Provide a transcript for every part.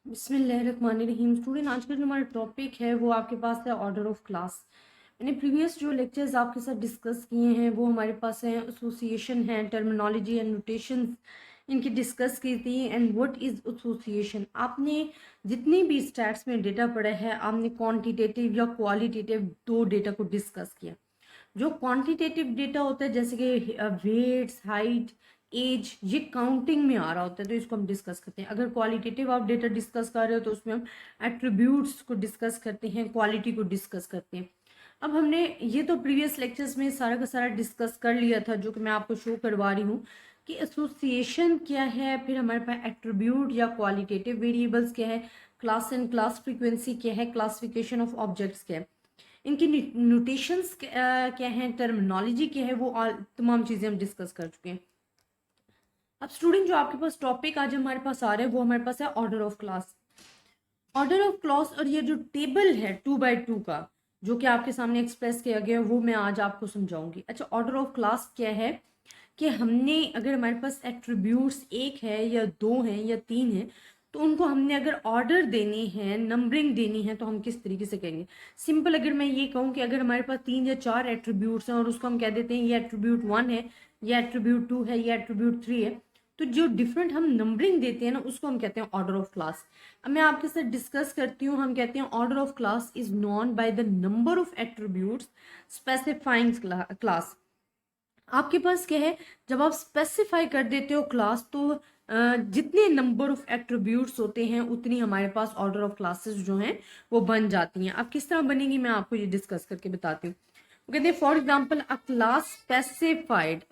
बिस्मिल्लाहिर्रहमानिर्रहीम। स्टूडेंट, आज का जो हमारा टॉपिक है वो आपके पास है ऑर्डर ऑफ क्लास। मैंने प्रीवियस जो लेक्चर्स आपके साथ डिस्कस किए हैं वो हमारे पास हैं, एसोसिएशन है, टर्मिनोलॉजी एंड नोटेशंस इनकी डिस्कस की थी। And what is association. आपने जितनी भी स्टैट्स में डेटा पढ़ा है आपने क्वांटिटेटिव या क्वालिटेटिव दो डेटा को डिस्कस किया। जो क्वांटिटेटिव डेटा होता है जैसे कि वेट्स, हाइट, एज, ये काउंटिंग में आ रहा होता है तो इसको हम डिस्कस करते हैं। अगर क्वालिटेटिव आप डेटा डिस्कस कर रहे हो तो उसमें हम एट्रीब्यूट्स को डिस्कस करते हैं, क्वालिटी को डिस्कस करते हैं। अब हमने ये तो प्रीवियस लेक्चर्स में सारा का सारा डिस्कस कर लिया था, जो कि मैं आपको शो करवा रही हूँ कि एसोसिएशन क्या है, फिर हमारे पास एट्रीब्यूट या क्वालिटेटिव वेरिएबल्स क्या है, क्लास एंड क्लास फ्रीक्वेंसी क्या है, क्लासिफिकेशन ऑफ ऑब्जेक्ट्स क्या है, इनकी नोटेशंस क्या हैं, टर्मिनोलॉजी क्या है, वो तमाम चीज़ें हम डिस्कस कर चुके हैं। अब स्टूडेंट, जो आपके पास टॉपिक आज हमारे पास आ रहा है वो हमारे पास है order of class. Order of class और ये जो टेबल है 2x2 का जो कि आपके सामने एक्सप्रेस किया गया है वो मैं आज आपको समझाऊंगी। अच्छा, ऑर्डर ऑफ क्लास क्या है कि हमने अगर हमारे पास एट्रीब्यूट्स एक है या दो हैं या तीन हैं तो उनको हमने अगर ऑर्डर देनी है, नंबरिंग देनी है, तो हम किस तरीके से करेंगे। सिंपल अगर मैं ये कहूँ कि अगर हमारे पास तीन या चार एट्रीब्यूट्स हैं और उसको हम कह देते हैं ये एट्रीब्यूट 1 है, ये एट्रीब्यूट 2 है, ये एट्रीब्यूट 3 है, तो जो डिफरेंट हम नंबरिंग देते हैं ना उसको हम कहते हैं ऑर्डर ऑफ क्लास। अब मैं आपके साथ डिस्कस करती हूँ। हम कहते हैं order of class is known by the number of attributes specifying class. आपके पास क्या है, जब आप स्पेसिफाई कर देते हो क्लास तो जितने नंबर ऑफ एट्रीब्यूट्स होते हैं उतनी हमारे पास ऑर्डर ऑफ क्लासेस जो हैं वो बन जाती हैं। अब किस तरह बनेगी मैं आपको ये डिस्कस करके बताती हूँ। वो कहते हैं for example a class specified,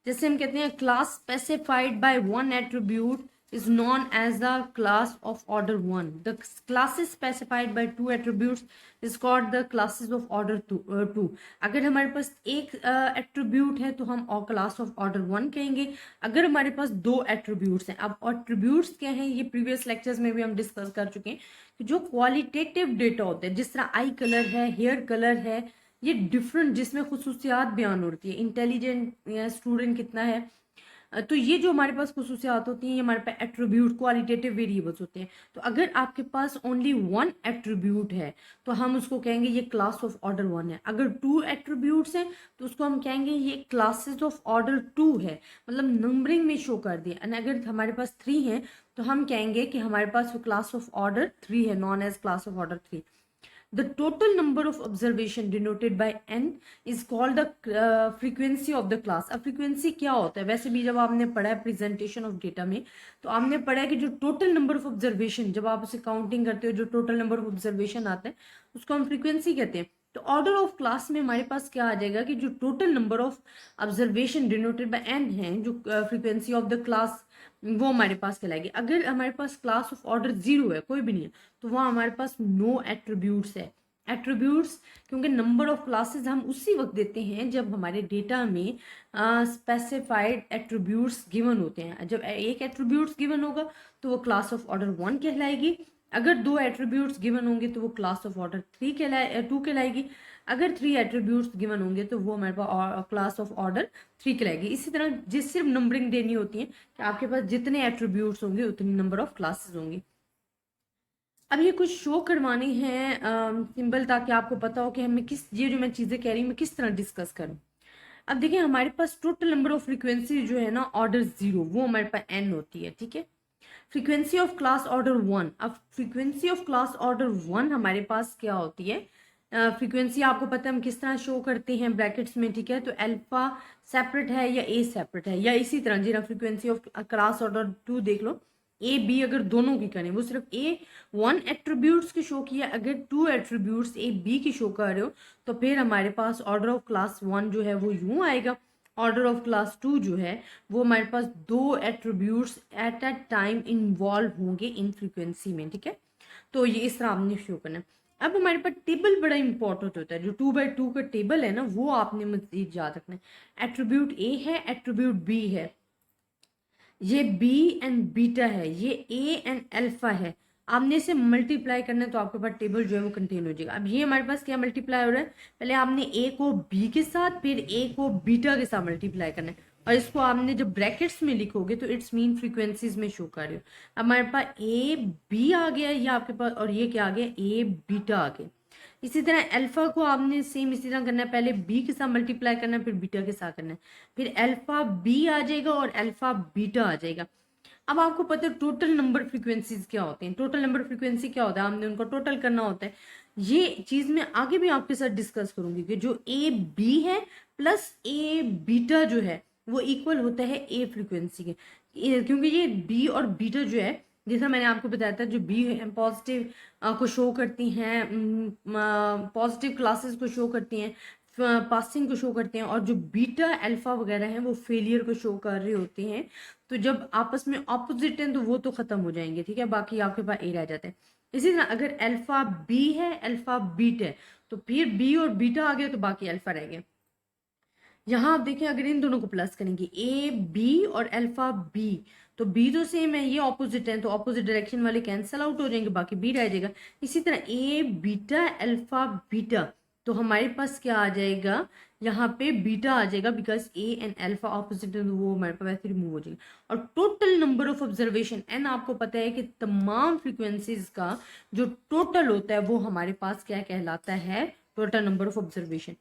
जैसे हम कहते हैं class specified by one attribute is known as the class of order 1. The classes specified by two attributes is called the classes of order 2. अगर हमारे पास एक एट्रीब्यूट है तो हम क्लास ऑफ ऑर्डर 1 कहेंगे। अगर हमारे पास दो एट्रीब्यूट्स हैं, अब एट्रीब्यूट्स क्या हैं ये प्रीवियस लेक्चर्स में भी हम डिस्कस कर चुके हैं कि जो क्वालिटेटिव डेटा होते हैं जिस तरह आई कलर है, हेयर कलर है, ये डिफरेंट जिसमें खुसूसियात बयान होती है, इंटेलिजेंट स्टूडेंट कितना है, तो ये जो हमारे पास खुसूसियात होती हैं ये हमारे पास एट्रीब्यूट क्वालिटेटिव वेरिएबल्स होते हैं। तो अगर आपके पास ओनली वन एट्रीब्यूट है तो हम उसको कहेंगे ये क्लास ऑफ ऑर्डर 1 है। अगर टू एट्रीब्यूट्स हैं तो उसको हम कहेंगे ये क्लासेस ऑफ ऑर्डर 2 है, मतलब नंबरिंग में शो कर दिया। एंड अगर हमारे पास 3 है तो हम कहेंगे कि हमारे पास क्लास ऑफ ऑर्डर 3 है, known as class of order 3। The total number of observation denoted by n is called the frequency of the class. अब frequency क्या होता है, वैसे भी जब आपने पढ़ा है प्रेजेंटेशन ऑफ डेटा में तो आपने पढ़ा है कि जो टोटल नंबर ऑफ ऑब्जर्वेशन जब आप उसे काउंटिंग करते हो जो टोटल नंबर ऑफ ऑब्जर्वेशन आता है उसको हम फ्रीक्वेंसी कहते हैं। तो ऑर्डर ऑफ क्लास में हमारे पास क्या आ जाएगा कि जो total number of observation denoted by N है, जो फ्रीक्वेंसी ऑफ द क्लास, वो हमारे पास कहलाएगी। अगर हमारे पास क्लास ऑफ ऑर्डर 0 है, कोई भी नहीं है, तो वहाँ हमारे पास नो एट्रीब्यूट्स है। एट्रीब्यूट्स क्योंकि नंबर ऑफ क्लासेस हम उसी वक्त देते हैं जब हमारे डेटा में स्पेसिफाइड एट्रीब्यूट्स गिवन होते हैं। जब एक एट्रीब्यूट्स गिवन होगा तो वो क्लास ऑफ ऑर्डर 1 कहलाएगी। अगर दो एट्रीब्यूट्स गिवन होंगे तो वो क्लास ऑफ ऑर्डर 2 कहलाएगी। अगर 3 एट्रीब्यूट्स गिवन होंगे तो वो हमारे पास क्लास ऑफ ऑर्डर 3 कहलाएगी। इसी तरह जिस सिर्फ नंबरिंग देनी होती है कि आपके पास जितने एट्रीब्यूट्स होंगे उतनी नंबर ऑफ क्लासेस होंगी। अब ये कुछ शो करवानी है सिंबल, ताकि आपको पता हो कि हमें किस, ये जो मैं चीज़ें कह रही हूँ मैं किस तरह डिस्कस करूँ। अब देखिए हमारे पास टोटल नंबर ऑफ फ्रीक्वेंसी जो है ना ऑर्डर 0 वो हमारे पास n होती है, ठीक है। फ्रीक्वेंसी ऑफ क्लास ऑर्डर 1, अब फ्रीक्वेंसी ऑफ क्लास ऑर्डर 1 हमारे पास क्या होती है, फ्रीक्वेंसी आपको पता है हम किस तरह शो करते हैं ब्रैकेट्स में, ठीक है। तो अल्फा सेपरेट है या ए सेपरेट है, या इसी तरह जी फ्रीक्वेंसी ऑफ क्लास ऑर्डर 2 देख लो, ए बी अगर दोनों की करें, वो सिर्फ ए 1 एट्रीब्यूट्स की शो किया, अगर 2 एट्रीब्यूट्स ए बी की शो कर रहे हो तो फिर हमारे पास ऑर्डर ऑफ क्लास 1 जो है वो यूं आएगा। ऑर्डर ऑफ क्लास 2 जो है वो हमारे पास दो attributes at a time involve होंगे इन फ्रीक्वेंसी में, ठीक है। तो ये इस तरह आपने शो करना है। अब हमारे पास टेबल बड़ा इंपॉर्टेंट होता है, जो 2x2 का टेबल है ना वो आपने मजीद याद रखना है। एट्रीब्यूट ए है, एट्रीब्यूट बी है, ये बी एंड बीटा है, ये ए एंड अल्फा है। आपने इसे मल्टीप्लाई करना है तो आपके पास टेबल जो है वो कंटेन हो जाएगा। अब ये हमारे पास क्या मल्टीप्लाई हो रहा है, पहले आपने ए को बी के साथ फिर ए को बीटा के साथ मल्टीप्लाई करना है, और इसको आपने जब ब्रैकेट्स में लिखोगे तो इट्स मीन फ्रीक्वेंसीज में शो कर रहे हो। अब हमारे पास ए बी आ गया, ये आपके पास, और ये क्या आ गया, ए बीटा आ गया। इसी तरह अल्फा को आपने सेम इसी तरह करना है, पहले बी के साथ मल्टीप्लाई करना है, फिर बीटा के साथ करना है, फिर अल्फा बी आ जाएगा और अल्फा बीटा आ जाएगा। अब आपको पता है टोटल नंबर फ्रीक्वेंसीज क्या होते हैं, टोटल नंबर फ्रीक्वेंसी क्या होता है, हमने उनको टोटल करना होता है। ये चीज मैं आगे भी आपके साथ डिस्कस करूंगी कि जो ए बी है प्लस ए बीटा जो है वो इक्वल होता है ए फ्रीक्वेंसी के, क्योंकि ये बी और बीटा जो है, जैसा मैंने आपको बताया था, जो बी है पॉजिटिव को शो करती हैं, पॉजिटिव क्लासेस को शो करती हैं, पासिंग को शो करते हैं, और जो बीटा अल्फा वगैरह हैं वो फेलियर को शो कर रहे होते हैं। तो जब आपस में ऑपोजिट हैं तो वो तो खत्म हो जाएंगे, ठीक है, बाकी आपके पास ए रह जाते हैं। इसी तरह अगर अल्फा बी है अल्फा बीटा है तो फिर बी और बीटा आ गया तो बाकी अल्फा रह गया। यहाँ आप देखें अगर इन दोनों को प्लस करेंगे ए बी और अल्फा बी, तो बी तो सेम है, ये ऑपोजिट है, तो ऑपोजिट डायरेक्शन वाले कैंसल आउट हो जाएंगे, बाकी बी रह जाएगा। इसी तरह ए बीटा अल्फा बीटा, तो हमारे पास क्या आ जाएगा, यहाँ पे बीटा आ जाएगा, because A and alpha opposite है तो वो हमारे पास वैसे रिमूव हो जाएगा। और total number of observation N, आपको पता है कि तमाम फ्रीक्वेंसीज का जो टोटल होता है वो हमारे पास क्या कहलाता है, टोटल नंबर ऑफ ऑब्जर्वेशन।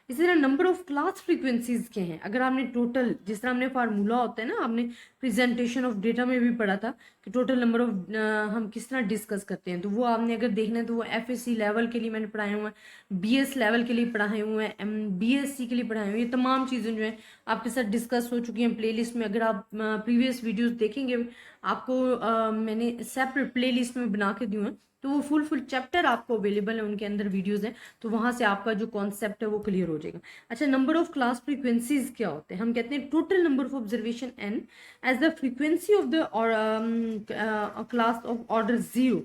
इसी तरह नंबर ऑफ क्लास फ्रीक्वेंसीज के हैं, अगर आपने टोटल, जिस तरह हमने फार्मूला होता है ना, आपने प्रेजेंटेशन ऑफ डेटा में भी पढ़ा था कि टोटल नंबर ऑफ हम किस तरह डिस्कस करते हैं, तो वो आपने अगर देखना है तो वो एफएससी लेवल के लिए मैंने पढ़ाए हुए हैं, बीएस लेवल के लिए पढ़ाए हुए हैं, बीएससी के लिए पढ़ाए हुए हैं। ये तमाम चीज़ें जो है आपके साथ डिस्कस हो चुकी हैं प्लेलिस्ट में। अगर आप प्रीवियस वीडियोज देखेंगे, आपको मैंने सेपरेट प्ले लिस्ट में बना के दी हूँ, तो वो फुल चैप्टर आपको अवेलेबल है, उनके अंदर वीडियोस हैं, तो वहां से आपका जो कॉन्सेप्ट है वो क्लियर हो जाएगा। अच्छा, नंबर ऑफ क्लास फ्रीक्वेंसीज क्या होते हैं, हम कहते हैं total number of observation N as the frequency of the class of order zero,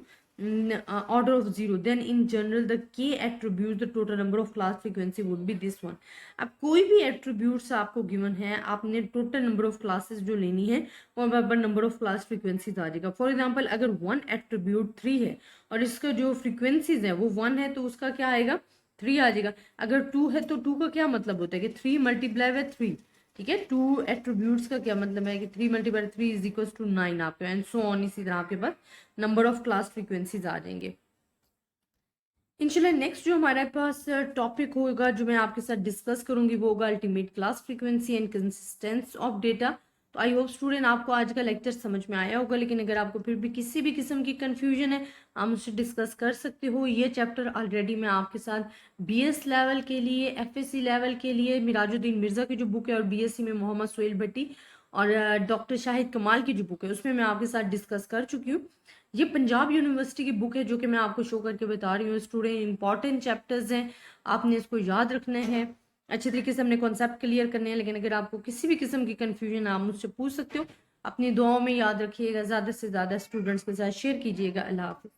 order of zero, then in general the k attributes the total number of class frequency would be this one। अब कोई भी attributes आपको given है, आपने total number of classes जो लेनी है वो बराबर नंबर ऑफ क्लास फ्रीक्वेंसीज आ जाएगा। फॉर एग्जांपल अगर वन एट्रीब्यूट 3 है और इसका जो फ्रीक्वेंसीज है वो 1 है तो उसका क्या आएगा, 3 आ जाएगा। अगर 2 है तो 2 का क्या मतलब होता है कि 3 मल्टीप्लाई बाय 3, ठीक है। 2 एट्रीब्यूट्स का क्या मतलब है कि 3 मल्टीप्लाई 3 इज इक्वल टू 9 आपके, एंड सो ऑन। इसी तरह आपके पास नंबर ऑफ क्लास फ्रीक्वेंसीज आ जाएंगे। इंशाल्लाह नेक्स्ट जो हमारे पास टॉपिक होगा जो मैं आपके साथ डिस्कस करूंगी वो होगा ultimate class frequency and consistence of data. तो आई होप स्टूडेंट आपको आज का लेक्चर समझ में आया होगा, लेकिन अगर आपको फिर भी किसी भी किस्म की कंफ्यूजन है आप मुझसे डिस्कस कर सकते हो। ये चैप्टर ऑलरेडी मैं आपके साथ बीएस लेवल के लिए, एफएससी लेवल के लिए मिराजुद्दीन मिर्ज़ा की जो बुक है, और बीएससी में मोहम्मद सोहेल भट्टी और डॉक्टर शाहिद कमाल की जो बुक है उसमें मैं आपके साथ डिस्कस कर चुकी हूँ। ये पंजाब यूनिवर्सिटी की बुक है जो कि मैं आपको शो करके बता रही हूँ। स्टूडेंट इंपॉर्टेंट चैप्टर्स हैं, आपने इसको याद रखना है, अच्छे तरीके से अपने कॉन्सेप्ट क्लियर करने हैं। लेकिन अगर आपको किसी भी किस्म की कन्फ्यूजन आप मुझसे पूछ सकते हो। अपनी दुआओं में याद रखिएगा, ज़्यादा से ज़्यादा स्टूडेंट्स के साथ शेयर कीजिएगा। अल्लाह हाफिज़।